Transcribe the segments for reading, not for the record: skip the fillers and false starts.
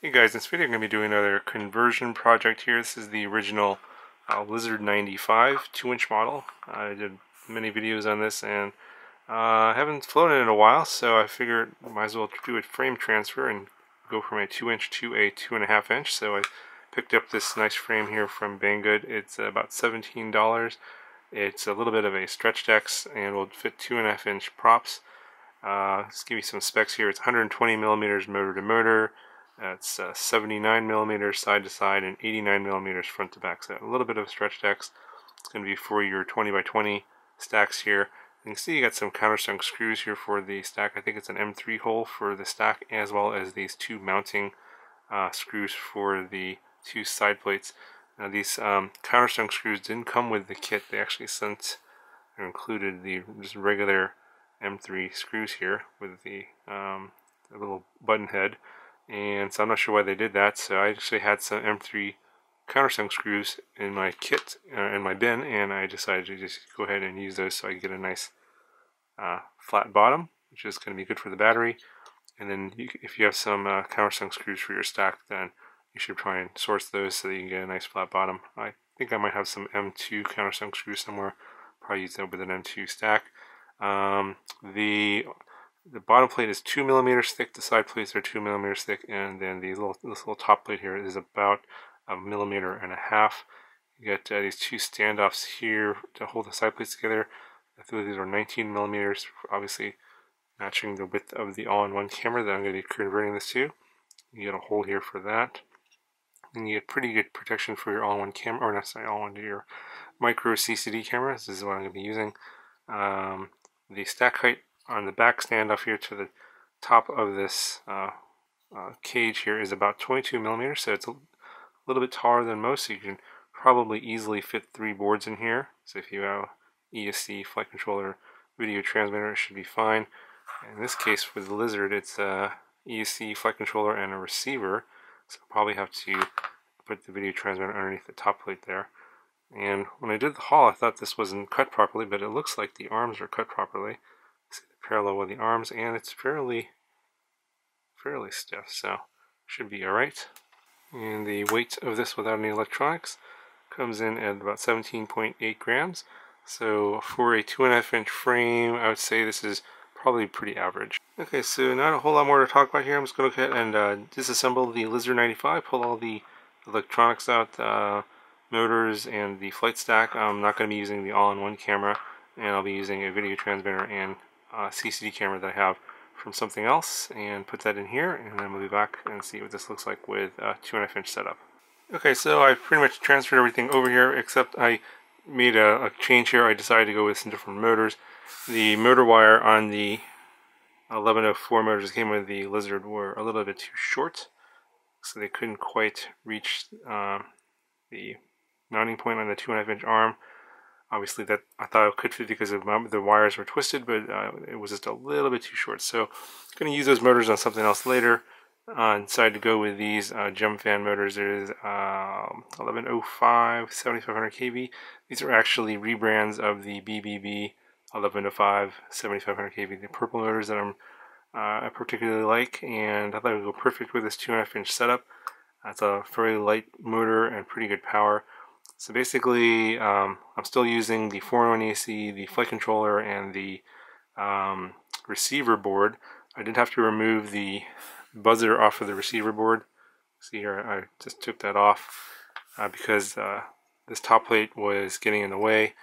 Hey guys, in this video I'm going to be doing another conversion project here. This is the original Lizard95 2-inch model. I did many videos on this and I haven't flown it in a while, so I figured I might as well do a frame transfer and go from a 2-inch to a 2.5-inch. So I picked up this nice frame here from Banggood. It's about $17. It's a little bit of a stretched X and will fit 2.5-inch props. Just give you some specs here. It's 120 millimeters motor to motor. It's 79 millimeters side to side and 89 millimeters front to back. So a little bit of a stretched X. It's going to be for your 20 by 20 stacks here. You can see you got some countersunk screws here for the stack. I think it's an M3 hole for the stack, as well as these two mounting screws for the two side plates. Now these countersunk screws didn't come with the kit. They actually sent or included the just regular M3 screws here with the little button head. And so I'm not sure why they did that. So I actually had some M3 countersunk screws in my kit, in my bin, and I decided to just go ahead and use those so I can get a nice flat bottom, which is going to be good for the battery. And then if you have some countersunk screws for your stack, then you should try and source those so that you can get a nice flat bottom. I think I might have some M2 countersunk screws somewhere. Probably use that with an M2 stack. The bottom plate is 2 millimeters thick, the side plates are 2 millimeters thick, and then this little top plate here is about 1.5 millimeters. You get these two standoffs here to hold the side plates together. I think these are 19 millimeters, obviously matching the width of the all-in-one camera that I'm going to be converting this to. You get a hole here for that. And you get pretty good protection for your all-in-one camera, or not sorry, all-in-one, your micro CCD camera. This is what I'm going to be using. The stack height on the back standoff here to the top of this cage here is about 22 millimeters, so it's a little bit taller than most, so you can probably easily fit 3 boards in here. So if you have ESC, flight controller, video transmitter, it should be fine. In this case with the Lizard, it's ESC, flight controller, and a receiver, so I'll probably have to put the video transmitter underneath the top plate there. And when I did the haul, I thought this wasn't cut properly, but it looks like the arms are cut properly. See the parallel with the arms, and it's fairly stiff, so should be alright. And the weight of this without any electronics comes in at about 17.8 grams. So for a 2.5-inch frame, I would say this is probably pretty average. Okay, so not a whole lot more to talk about here. I'm just going to go ahead and disassemble the Lizard95, pull all the electronics out, motors and the flight stack. I'm not going to be using the all-in-one camera, and I'll be using a video transmitter and CCD camera that I have from something else, and put that in here, and then we'll be back and see what this looks like with a 2.5-inch setup. Okay, so I've pretty much transferred everything over here, except I made a change here. I decided to go with some different motors. The motor wire on the 1104 motors that came with the Lizard were a little bit too short, so they couldn't quite reach the mounting point on the 2.5-inch arm. Obviously that I thought it could fit because the wires were twisted, but it was just a little bit too short. So I'm going to use those motors on something else later. Decided to go with these jump fan motors. There's 1105 7500 kV. These are actually rebrands of the BBB 1105 7500 kV, the purple motors that I particularly like, and I thought it would go perfect with this 2.5-inch setup. It's a very light motor and pretty good power. So basically, I'm still using the 4-in-1 AC, the flight controller, and the receiver board. I did have to remove the buzzer off of the receiver board. See here, I just took that off because this top plate was getting in the way,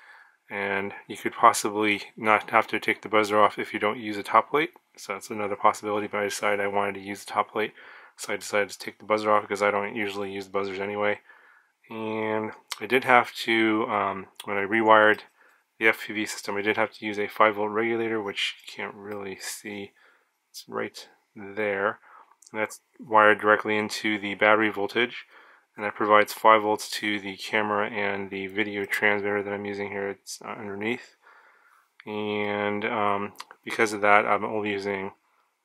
and you could possibly not have to take the buzzer off if you don't use a top plate. So that's another possibility, but I decided I wanted to use the top plate, so I decided to take the buzzer off because I don't usually use the buzzers anyway. And I did have to, when I rewired the FPV system, I did have to use a 5-volt regulator, which you can't really see. It's right there. And that's wired directly into the battery voltage, and that provides 5 volts to the camera and the video transmitter that I'm using here. It's underneath. And because of that, I'm only using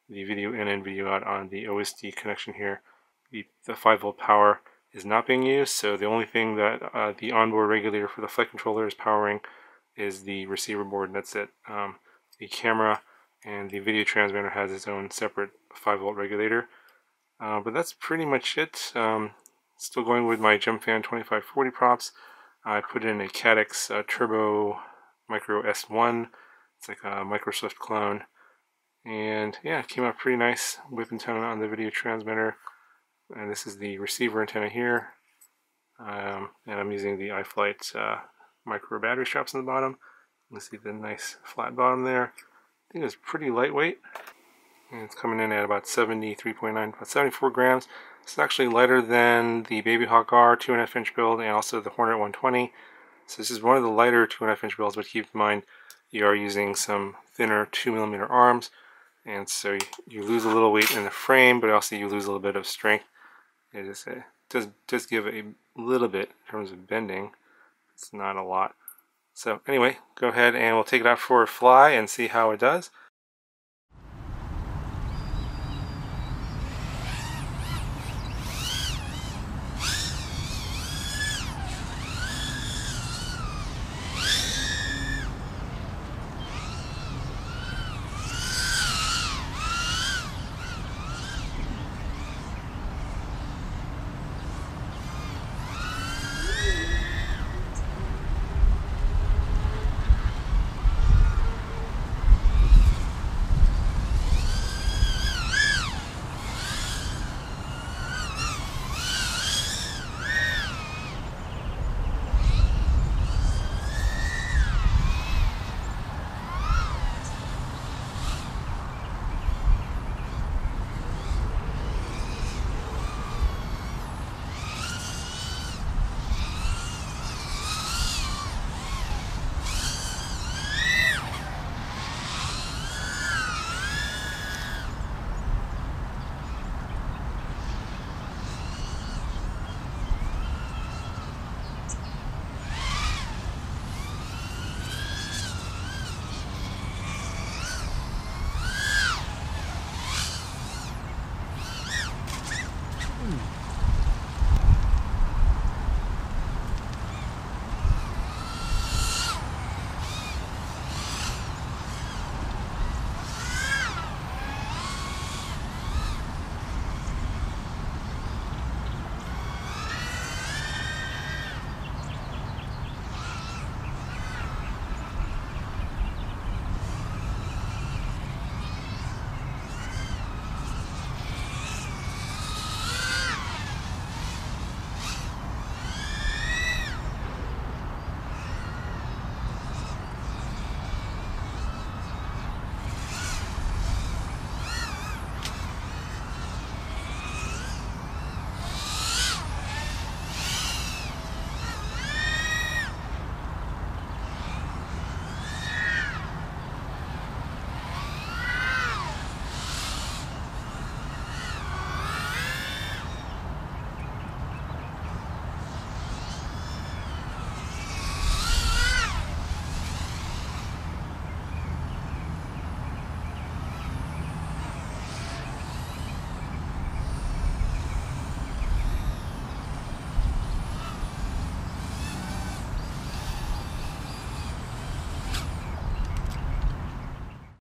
the video in and video out on the OSD connection here. The 5-volt power is not being used, so the only thing that the onboard regulator for the flight controller is powering is the receiver board, and that's it. The camera and the video transmitter has its own separate 5-volt regulator. But that's pretty much it. Still going with my GemFan 2540 props. I put in a Cadex Turbo Micro S1. It's like a Microswift clone. And yeah, it came out pretty nice. Whip antenna on the video transmitter. And this is the receiver antenna here. And I'm using the iFlight micro battery straps on the bottom. You can see the nice flat bottom there. I think it's pretty lightweight. And it's coming in at about 73.9, about 74 grams. It's actually lighter than the Baby Hawk R 2.5 inch build and also the Hornet 120. So this is one of the lighter 2.5 inch builds, but keep in mind you are using some thinner 2mm arms. And so you lose a little weight in the frame, but also you lose a little bit of strength. It does give a little bit in terms of bending. It's not a lot. So anyway, go ahead and we'll take it out for a fly and see how it does.